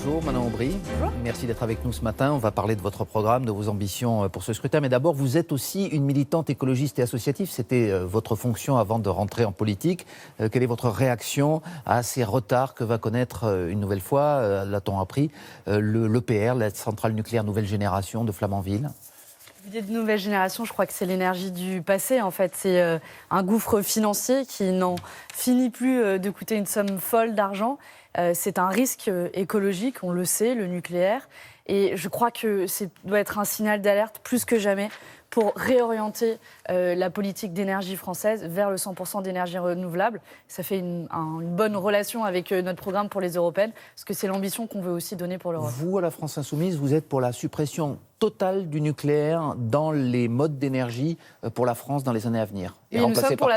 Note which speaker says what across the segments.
Speaker 1: Bonjour Manon Aubry.
Speaker 2: Bonjour.
Speaker 1: Merci d'être avec nous ce matin. On va parler de votre programme, de vos ambitions pour ce scrutin. Mais d'abord, vous êtes aussi une militante écologiste et associative. C'était votre fonction avant de rentrer en politique. Quelle est votre réaction à ces retards que va connaître une nouvelle fois, l'a-t-on appris, l'EPR, la centrale nucléaire nouvelle génération de Flamanville ?
Speaker 2: L'idée de nouvelle génération, je crois que c'est l'énergie du passé. En fait, c'est un gouffre financier qui n'en finit plus de coûter une somme folle d'argent. C'est un risque écologique, on le sait, le nucléaire. Et je crois que ça doit être un signal d'alerte plus que jamais pour réorienter la politique d'énergie française vers le 100% d'énergie renouvelable. Ça fait une bonne relation avec notre programme pour les européennes, parce que c'est l'ambition qu'on veut aussi donner pour l'Europe.
Speaker 1: Vous, à la France Insoumise, vous êtes pour la suppression totale du nucléaire dans les modes d'énergie pour la France dans les années à venir.
Speaker 2: Et nous sommes pour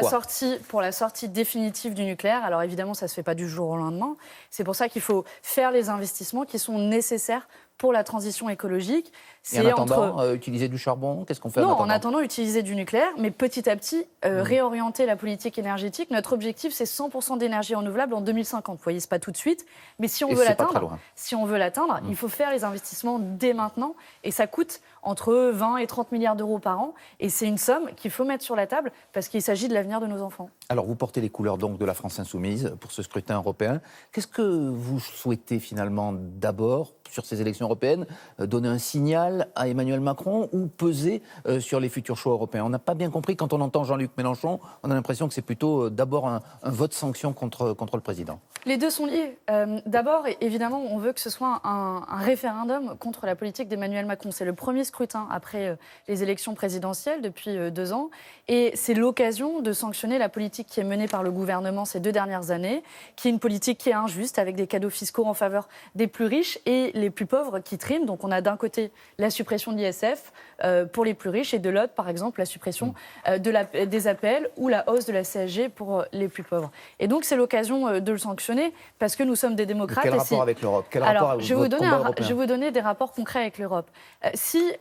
Speaker 2: la sortie définitive du nucléaire. Alors évidemment, ça ne se fait pas du jour au lendemain. C'est pour ça qu'il faut faire les investissements qui sont nécessaires pour la transition écologique.
Speaker 1: Et en attendant, utiliser du charbon, qu'est-ce qu'on fait
Speaker 2: en attendant, utiliser du nucléaire, mais petit à petit, réorienter la politique énergétique. Notre objectif, c'est 100% d'énergie renouvelable en 2050. Vous voyez, ce n'est pas tout de suite, mais si on veut l'atteindre, il faut faire les investissements dès maintenant. Et ça coûte entre 20 et 30 milliards d'euros par an. Et c'est une somme qu'il faut mettre sur la table parce qu'il s'agit de l'avenir de nos enfants.
Speaker 1: Alors, vous portez les couleurs donc de la France Insoumise pour ce scrutin européen. Qu'est-ce que vous souhaitez finalement d'abord sur ces élections européennes, donner un signal à Emmanuel Macron ou peser sur les futurs choix européens? On n'a pas bien compris, quand on entend Jean-Luc Mélenchon, on a l'impression que c'est plutôt d'abord un vote sanction contre le président.
Speaker 2: Les deux sont liés. D'abord, évidemment, on veut que ce soit un référendum contre la politique d'Emmanuel Macron. C'est le premier scrutin après les élections présidentielles depuis 2 ans. Et c'est l'occasion de sanctionner la politique qui est menée par le gouvernement ces 2 dernières années, qui est une politique qui est injuste, avec des cadeaux fiscaux en faveur des plus riches et les plus pauvres qui triment. Donc on a d'un côté la suppression de l'ISF pour les plus riches et de l'autre, par exemple, la suppression des APL ou la hausse de la CSG pour les plus pauvres. Et donc c'est l'occasion de le sanctionner parce que nous sommes des démocrates.
Speaker 1: Quel rapport avec l'Europe?
Speaker 2: Je vais vous donner des rapports concrets avec l'Europe. Si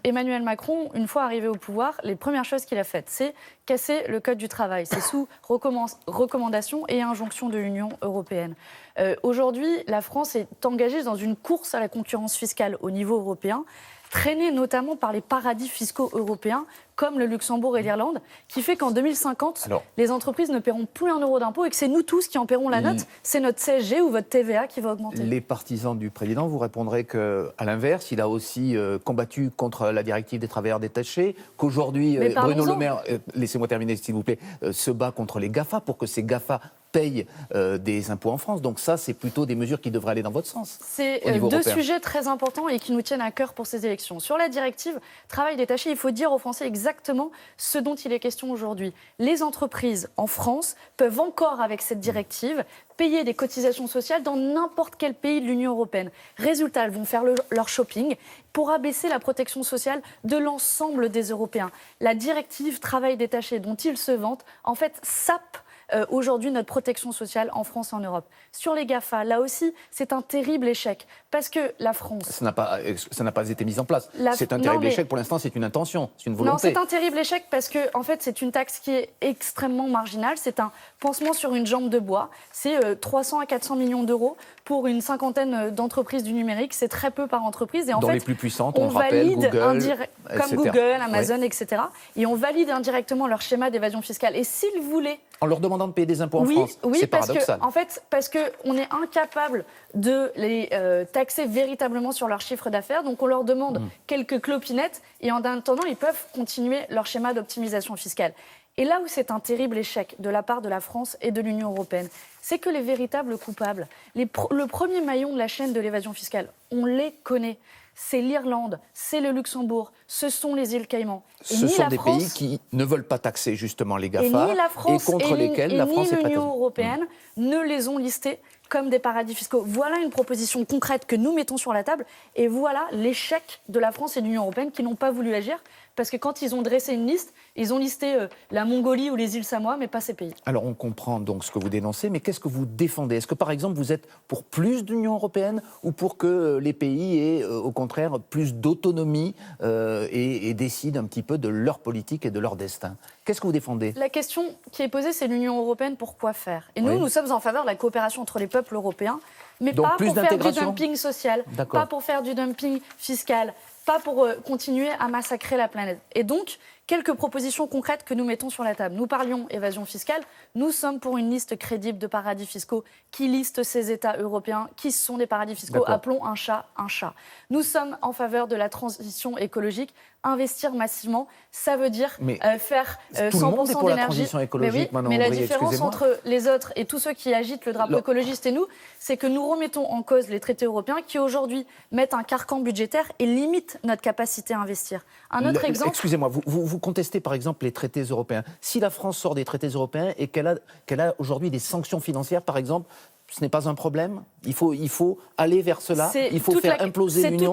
Speaker 2: Emmanuel Macron, une fois arrivé au pouvoir, les premières choses qu'il a faites, c'est casser le Code du travail. C'est sous recommandation et injonction de l'Union européenne. Aujourd'hui, la France est engagée dans une course à la concurrence fiscale au niveau européen, traînée notamment par les paradis fiscaux européens, comme le Luxembourg et l'Irlande, qui fait qu'en 2050, les entreprises ne paieront plus 1 euro d'impôt et que c'est nous tous qui en paierons la note. C'est notre CSG ou votre TVA qui va augmenter.
Speaker 1: Les partisans du président vous répondraient qu'à l'inverse, il a aussi combattu contre la directive des travailleurs détachés, qu'aujourd'hui, Bruno Le Maire, laissez-moi terminer s'il vous plaît, se bat contre les GAFA pour que ces GAFA payent des impôts en France. Donc ça, c'est plutôt des mesures qui devraient aller dans votre sens.
Speaker 2: C'est 2 sujets très importants et qui nous tiennent à cœur pour ces élections. Sur la directive travail détaché, il faut dire aux Français exactement ce dont il est question aujourd'hui. Les entreprises en France peuvent encore, avec cette directive, payer des cotisations sociales dans n'importe quel pays de l'Union européenne. Résultat, elles vont faire leur shopping pour abaisser la protection sociale de l'ensemble des Européens. La directive travail détaché dont ils se vantent, en fait, sape aujourd'hui notre protection sociale en France et en Europe. Sur les GAFA, là aussi, c'est un terrible échec. Parce que la France...
Speaker 1: Ça n'a pas été mis en place. C'est un terrible échec. Pour l'instant, c'est une intention, c'est une volonté.
Speaker 2: Non, c'est un terrible échec parce que, en fait, c'est une taxe qui est extrêmement marginale. C'est un pansement sur une jambe de bois. C'est 300 à 400 millions d'euros pour une cinquantaine d'entreprises du numérique. C'est très peu par entreprise. Et en fait,
Speaker 1: les plus puissantes, on rappelle Google,
Speaker 2: comme Google, Amazon, etc. Et on valide indirectement leur schéma d'évasion fiscale. Et s'ils voulaient...
Speaker 1: En leur demandant de payer des impôts en France.
Speaker 2: Oui,
Speaker 1: c'est paradoxal.
Speaker 2: Parce qu'on est incapable de les taxer véritablement sur leur chiffre d'affaires. Donc on leur demande quelques clopinettes et en attendant, ils peuvent continuer leur schéma d'optimisation fiscale. Et là où c'est un terrible échec de la part de la France et de l'Union européenne, c'est que les véritables coupables, le premier maillon de la chaîne de l'évasion fiscale, on les connaît. C'est l'Irlande, c'est le Luxembourg, ce sont les îles Caïmans.
Speaker 1: Ce sont des pays qui ne veulent pas taxer justement les GAFA et contre lesquels la France est prête.
Speaker 2: Et ni l'Union européenne ne les ont listés comme des paradis fiscaux. Voilà une proposition concrète que nous mettons sur la table et voilà l'échec de la France et de l'Union européenne qui n'ont pas voulu agir parce que quand ils ont dressé une liste, ils ont listé la Mongolie ou les îles Samoa, mais pas ces pays.
Speaker 1: Alors on comprend donc ce que vous dénoncez, mais qu'est-ce que vous défendez? Est-ce que par exemple vous êtes pour plus d'Union européenne ou pour que les pays aient au contraire plus d'autonomie et décident un petit peu de leur politique et de leur destin? Qu'est-ce que vous défendez?
Speaker 2: La question qui est posée, c'est l'Union européenne, pourquoi faire? Et nous,
Speaker 1: Oui.
Speaker 2: nous sommes en faveur de la coopération entre les peuples européens, mais
Speaker 1: Donc,
Speaker 2: pas
Speaker 1: plus
Speaker 2: pour faire du
Speaker 1: d'intégration?
Speaker 2: dumping social,
Speaker 1: D'accord.
Speaker 2: pas pour faire du dumping fiscal, pas pour continuer à massacrer la planète. Et donc, quelques propositions concrètes que nous mettons sur la table. Nous parlions évasion fiscale, nous sommes pour une liste crédible de paradis fiscaux qui liste ces États européens qui sont des paradis fiscaux.
Speaker 1: D'accord.
Speaker 2: Appelons un chat un chat. Nous sommes en faveur de la transition écologique. Investir massivement, ça veut dire faire
Speaker 1: Tout le monde est
Speaker 2: 100%
Speaker 1: pour la
Speaker 2: d'énergie.
Speaker 1: transition écologique, Manon
Speaker 2: mais la
Speaker 1: Aubry,
Speaker 2: différence
Speaker 1: excusez-moi.
Speaker 2: entre les autres et tous ceux qui agitent le drapeau écologiste et nous, c'est que nous remettons en cause les traités européens qui aujourd'hui mettent un carcan budgétaire et limitent notre capacité à investir. Un autre exemple...
Speaker 1: Excusez-moi, vous contestez par exemple les traités européens. Si la France sort des traités européens et qu'elle a aujourd'hui des sanctions financières, par exemple, ce n'est pas un problème? Il faut aller vers cela? Il faut faire imploser l'Union?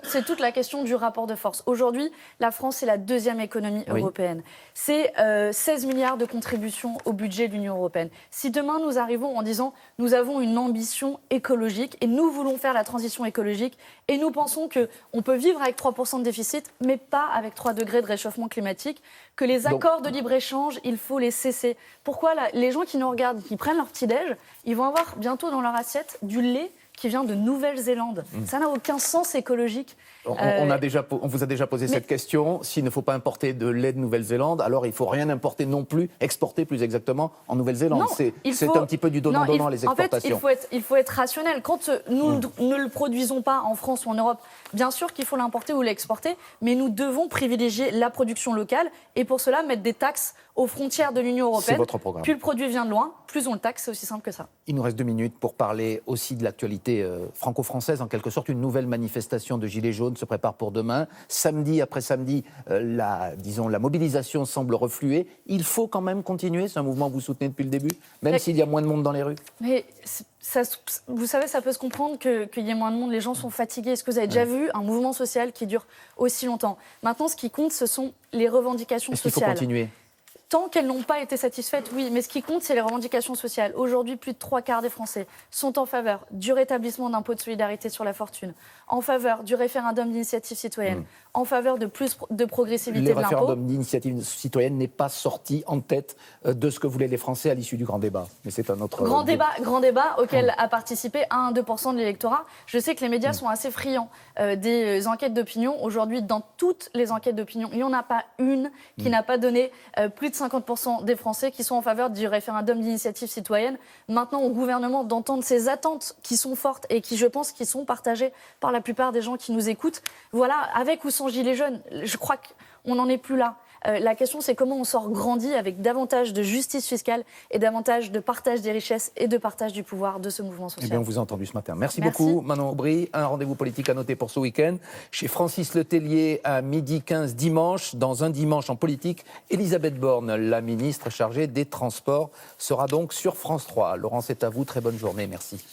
Speaker 2: C'est toute la question du rapport de force. Aujourd'hui, la France est la deuxième économie européenne. C'est 16 milliards de contributions au budget de l'Union européenne. Si demain nous arrivons en disant nous avons une ambition écologique et nous voulons faire la transition écologique et nous pensons qu'on peut vivre avec 3% de déficit, mais pas avec 3 degrés de réchauffement climatique, que les accords de libre-échange, il faut les cesser. Pourquoi les gens qui nous regardent, qui prennent leur petit-déj, ils vont avoir bientôt dans leur assiette du lait qui vient de Nouvelle-Zélande. Ça n'a aucun sens écologique.
Speaker 1: On vous a déjà posé cette question. S'il ne faut pas importer de lait de Nouvelle-Zélande, alors il ne faut rien importer non plus, exporter plus exactement en Nouvelle-Zélande. C'est un petit peu du donnant-donnant, les exportations.
Speaker 2: En fait, il faut être rationnel. Quand nous ne le produisons pas en France ou en Europe, bien sûr qu'il faut l'importer ou l'exporter, mais nous devons privilégier la production locale et pour cela mettre des taxes aux frontières de l'Union européenne.
Speaker 1: C'est votre programme.
Speaker 2: Plus le produit vient de loin, plus on le taxe, c'est aussi simple que ça.
Speaker 1: Il nous reste 2 minutes pour parler aussi de l'actualité franco-française. En quelque sorte, une nouvelle manifestation de Gilets jaunes se prépare pour demain. Samedi après samedi, la mobilisation semble refluer. Il faut quand même continuer. C'est un mouvement que vous soutenez depuis le début, même s'il y a moins de monde dans les rues.
Speaker 2: Mais vous savez, ça peut se comprendre qu'il y ait moins de monde. Les gens sont fatigués. Est-ce que vous avez déjà vu un mouvement social qui dure aussi longtemps? Maintenant, ce qui compte, ce sont les revendications sociales.
Speaker 1: Est-ce qu'il faut continuer?
Speaker 2: Tant qu'elles n'ont pas été satisfaites, oui. Mais ce qui compte, c'est les revendications sociales. Aujourd'hui, plus de 3/4 des Français sont en faveur du rétablissement d'impôt de solidarité sur la fortune, en faveur du référendum d'initiative citoyenne, en faveur de plus de progressivité de l'impôt.
Speaker 1: Le référendum d'initiative citoyenne n'est pas sorti en tête de ce que voulaient les Français à l'issue du grand débat. Mais c'est un autre...
Speaker 2: Grand débat auquel a participé 1-2% de l'électorat. Je sais que les médias sont assez friands des enquêtes d'opinion. Aujourd'hui, dans toutes les enquêtes d'opinion, il n'y en a pas une qui n'a pas donné plus de 50% des Français qui sont en faveur du référendum d'initiative citoyenne. Maintenant, au gouvernement d'entendre ces attentes qui sont fortes et qui, je pense, qui sont partagées par la plupart des gens qui nous écoutent. Voilà, avec ou sans gilets jaunes, je crois qu'on n'en est plus là. La question, c'est comment on sort grandi avec davantage de justice fiscale et davantage de partage des richesses et de partage du pouvoir de ce mouvement social.
Speaker 1: Eh bien, on vous a entendu ce matin. Merci beaucoup, Manon Aubry. Un rendez-vous politique à noter pour ce week-end. Chez Francis Letellier, à 12h15 dimanche. Dans un dimanche en politique, Elisabeth Borne, la ministre chargée des Transports, sera donc sur France 3. Laurent, c'est à vous. Très bonne journée. Merci.